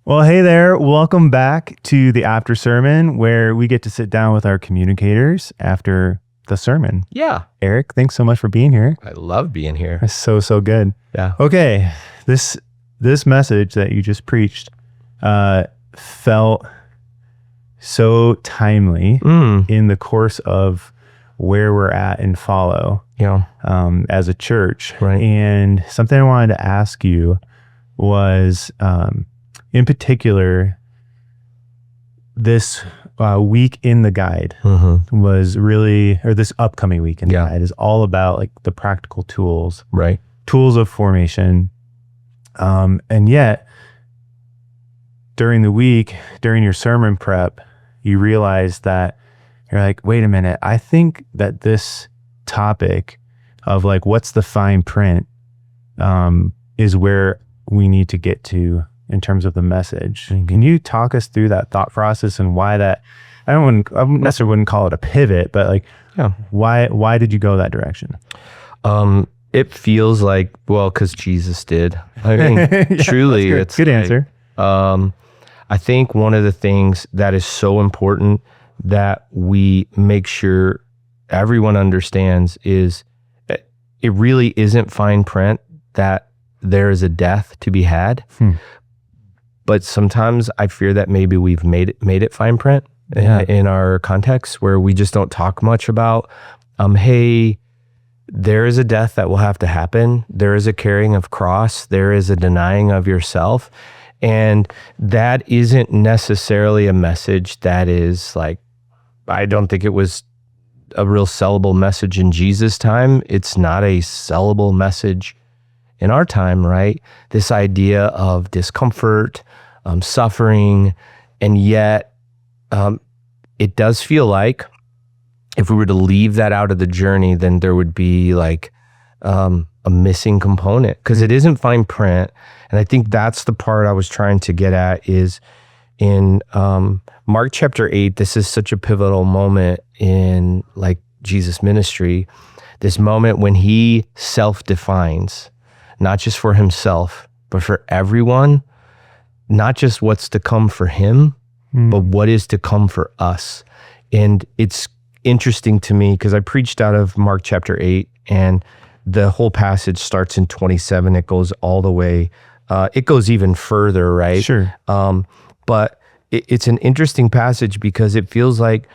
Well, hey there. Welcome back to the after sermon where we get to sit down with our communicators after the sermon. Yeah. Eric, thanks so much for being here. I love being here. That's so good. Yeah. Okay. This message that you just preached felt so timely in the course of where we're at in Follow as a church. Right. And something I wanted to ask you was, in particular, this week in the guide was really, or this upcoming week in the guide is all about like the practical tools, right? Tools of formation. And yet during the week, during your sermon prep, you realize that you're like, wait a minute, I think that this topic of like, what's the fine print, is where we need to get to in terms of the message. Can you talk us through that thought process and why that, I necessarily wouldn't call it a pivot, but like, why did you go that direction? It feels like, well, because Jesus did. I mean, truly, it's good answer. I think one of the things that is so important that we make sure everyone understands is it really isn't fine print that there is a death to be had. But sometimes I fear that maybe we've made it fine print in our context where we just don't talk much about, hey, there is a death that will have to happen. There is a carrying of cross. There is a denying of yourself. And that isn't necessarily a message that is like, I don't think it was a real sellable message in Jesus' time. It's not a sellable message in our time, right? This idea of discomfort, suffering, and yet it does feel like if we were to leave that out of the journey, then there would be like a missing component because it isn't fine print. And I think that's the part I was trying to get at is in Mark chapter 8, this is such a pivotal moment in like Jesus' ministry, this moment when he self-defines, not just for himself, but for everyone, not just what's to come for him, but what is to come for us. And it's interesting to me because I preached out of Mark chapter 8 and the whole passage starts in 27. It goes all the way. It goes even further, right? Sure. But it's an interesting passage because it feels like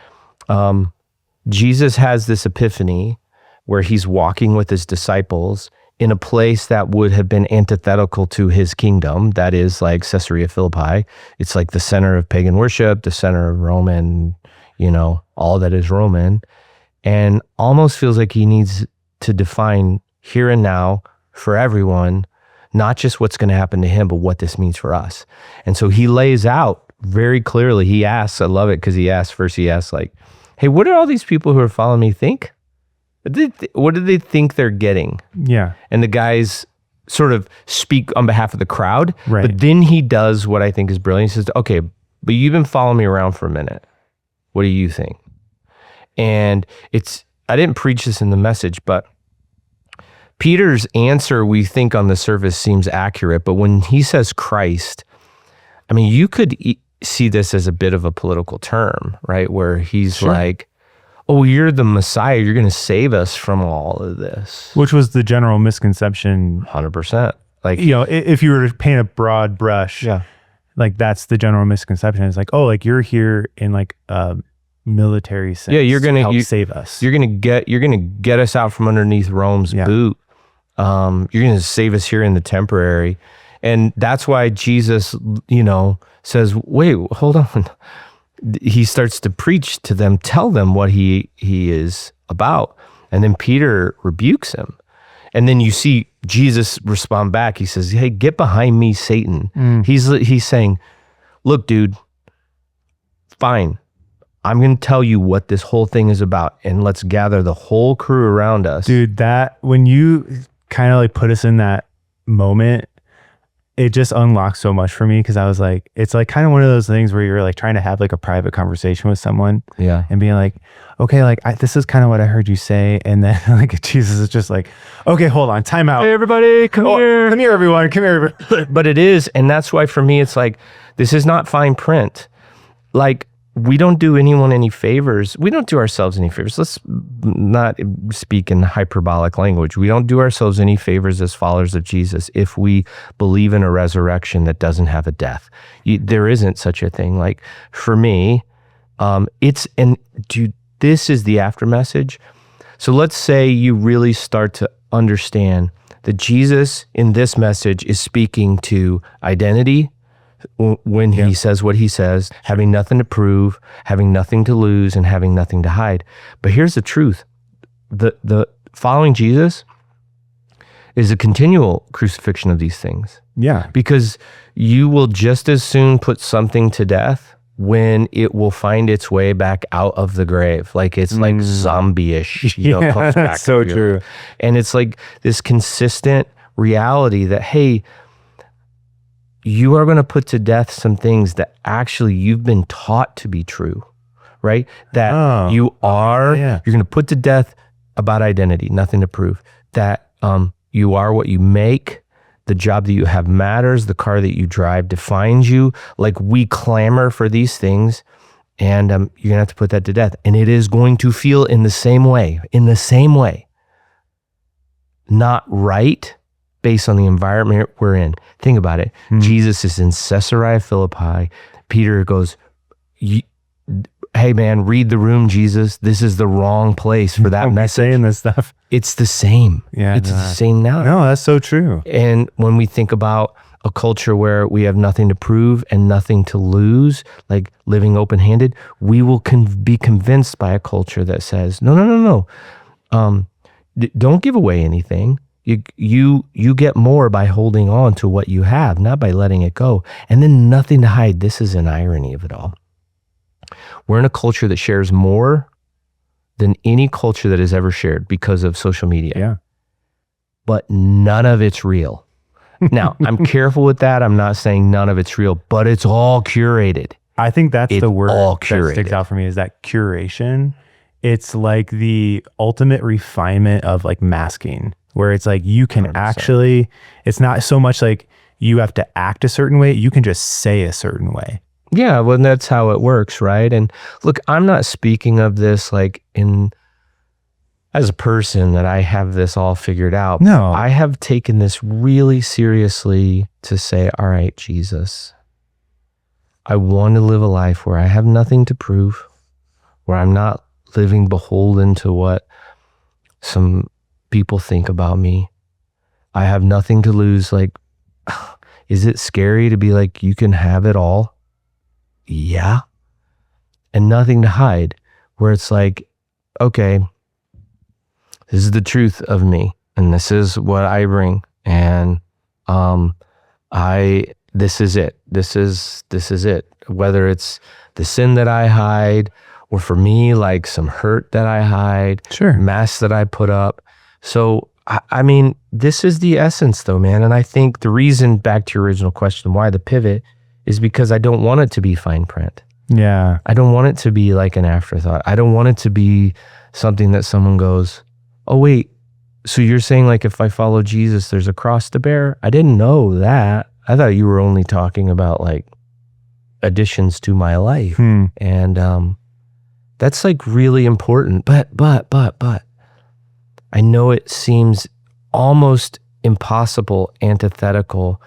Jesus has this epiphany where he's walking with his disciples in a place that would have been antithetical to his kingdom. That is like Caesarea Philippi. It's like the center of pagan worship, the center of Roman, all that is Roman, and almost feels like he needs to define here and now for everyone, not just what's going to happen to him, but what this means for us. And so he lays out very clearly. He asks, I love it because he asks like, hey, what do all these people who are following me think? What do they think they're getting? Yeah. And the guys sort of speak on behalf of the crowd, right. But then he does what I think is brilliant. He says, okay, but you've been following me around for a minute. What do you think? And I didn't preach this in the message, but Peter's answer, we think on the surface seems accurate, but when he says Christ, I mean, you could see this as a bit of a political term, right? Where he's like, oh, you're the Messiah. You're going to save us from all of this. Which was the general misconception. 100%. Like, if you were to paint a broad brush, like that's the general misconception. It's like, oh, like you're here in like a military sense. Yeah, you're going to help save us. You're going to get us out from underneath Rome's boot. You're going to save us here in the temporary. And that's why Jesus, says, wait, hold on. He starts to preach to them, tell them what he is about. And then Peter rebukes him. And then you see Jesus respond back. He says, hey, get behind me, Satan. He's saying, look, dude, fine. I'm going to tell you what this whole thing is about. And let's gather the whole crew around us. Dude, when you kind of like put us in that moment, it just unlocked so much for me, because I was like, it's like kind of one of those things where you're like trying to have like a private conversation with someone, and being like, okay, like this is kind of what I heard you say, and then like Jesus is just like, okay, hold on, time out. Hey, everybody, come here. Come here, everyone. Come here, everyone. But it is, and that's why for me, it's like, this is not fine print. Like, we don't do anyone any favors. We don't do ourselves any favors. Let's not speak in hyperbolic language. We don't do ourselves any favors as followers of Jesus if we believe in a resurrection that doesn't have a death. There isn't such a thing. Like, for me, this is the after message. So let's say you really start to understand that Jesus in this message is speaking to identity, when he says what he says, having nothing to prove, having nothing to lose, and having nothing to hide. But here's the truth. The following Jesus is a continual crucifixion of these things. Yeah. Because you will just as soon put something to death when it will find its way back out of the grave. Like, it's like zombie-ish. Comes back that's so true. And it's like this consistent reality that, hey, you are going to put to death some things that actually you've been taught to be true, right? That you're going to put to death about identity, nothing to prove. That you are what you make, the job that you have matters, the car that you drive defines you. Like, we clamor for these things, and you're going to have to put that to death. And it is going to feel in the same way, not right, based on the environment we're in. Think about it. Jesus is in Caesarea Philippi. Peter goes, hey man, read the room, Jesus. This is the wrong place for that message. Saying this stuff. It's the same. Yeah, it's the same now. No, that's so true. And when we think about a culture where we have nothing to prove and nothing to lose, like living open-handed, we will be convinced by a culture that says, no. Don't give away anything. You get more by holding on to what you have, not by letting it go. And then nothing to hide. This is an irony of it all. We're in a culture that shares more than any culture that has ever shared because of social media. Yeah. But none of it's real. Now, I'm careful with that. I'm not saying none of it's real, but it's all curated. I think that's the word that curated. sticks out for me, is that curation. It's like the ultimate refinement of like masking, where it's like you can 100%. Actually, it's not so much like you have to act a certain way. You can just say a certain way. Yeah, well, that's how it works, right? And look, I'm not speaking of this like as a person that I have this all figured out. No. I have taken this really seriously to say, all right, Jesus, I want to live a life where I have nothing to prove, where I'm not living beholden to what some people think about me. I have nothing to lose. Like, is it scary to be like, you can have it all? Yeah. And nothing to hide, where it's like, okay, this is the truth of me, and this is what I bring, and this is it. This is it. Whether it's the sin that I hide, or for me, like some hurt that I hide, sure, masks that I put up. So, I mean, this is the essence though, man. And I think the reason, back to your original question, why the pivot, is because I don't want it to be fine print. Yeah. I don't want it to be like an afterthought. I don't want it to be something that someone goes, oh wait, so you're saying like if I follow Jesus, there's a cross to bear? I didn't know that. I thought you were only talking about like additions to my life. And that's like really important. But I know it seems almost impossible, antithetical,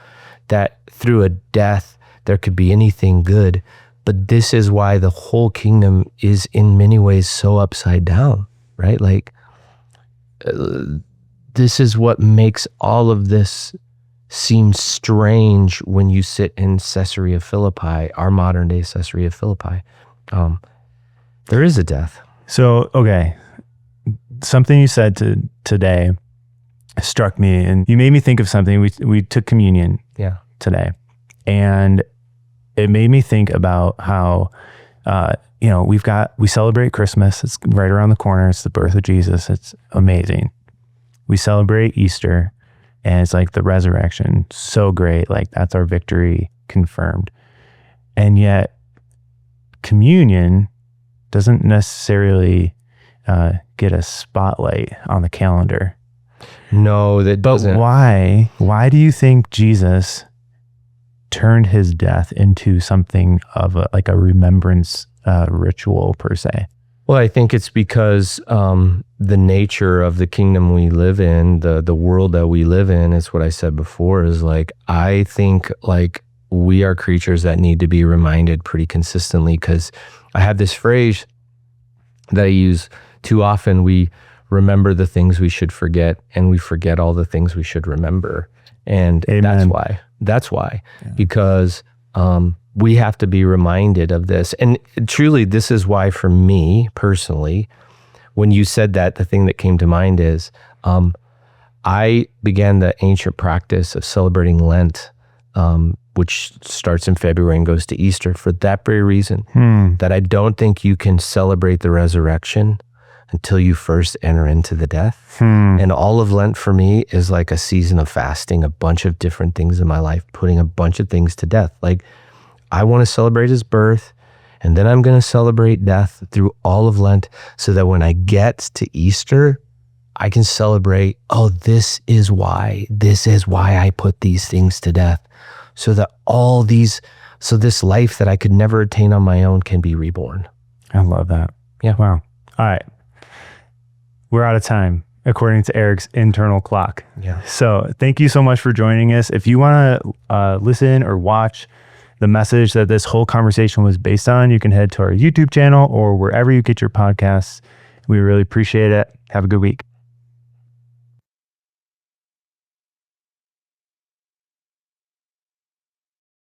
that through a death there could be anything good. But this is why the whole kingdom is in many ways so upside down, right? Like, this is what makes all of this seem strange when you sit in Caesarea Philippi, our modern day Caesarea Philippi. There is a death. So, okay. Something you said today struck me, and you made me think of something. We took communion today, and it made me think about how, we celebrate Christmas. It's right around the corner. It's the birth of Jesus. It's amazing. We celebrate Easter, And it's like the resurrection, so great. Like that's our victory confirmed. And yet communion doesn't necessarily get a spotlight on the calendar. No, that doesn't. But why do you think Jesus turned his death into something of a remembrance ritual per se? Well, I think it's because the nature of the kingdom we live in, the world that we live in, is what I said before, is like, I think like we are creatures that need to be reminded pretty consistently, because I have this phrase that I use too often. We remember the things we should forget, and we forget all the things we should remember. And Amen. That's why, because we have to be reminded of this. And truly, this is why, for me personally, when you said that, the thing that came to mind is I began the ancient practice of celebrating Lent, which starts in February and goes to Easter, for that very reason, that I don't think you can celebrate the resurrection until you first enter into the death. And all of Lent for me is like a season of fasting, a bunch of different things in my life, putting a bunch of things to death. Like, I want to celebrate his birth, and then I'm going to celebrate death through all of Lent, so that when I get to Easter, I can celebrate, oh, this is why I put these things to death, so that this life that I could never attain on my own can be reborn. I love that. Yeah. Wow. All right. We're out of time, according to Eric's internal clock. Yeah. So thank you so much for joining us. If you want to listen or watch the message that this whole conversation was based on, you can head to our YouTube channel or wherever you get your podcasts. We really appreciate it. Have a good week.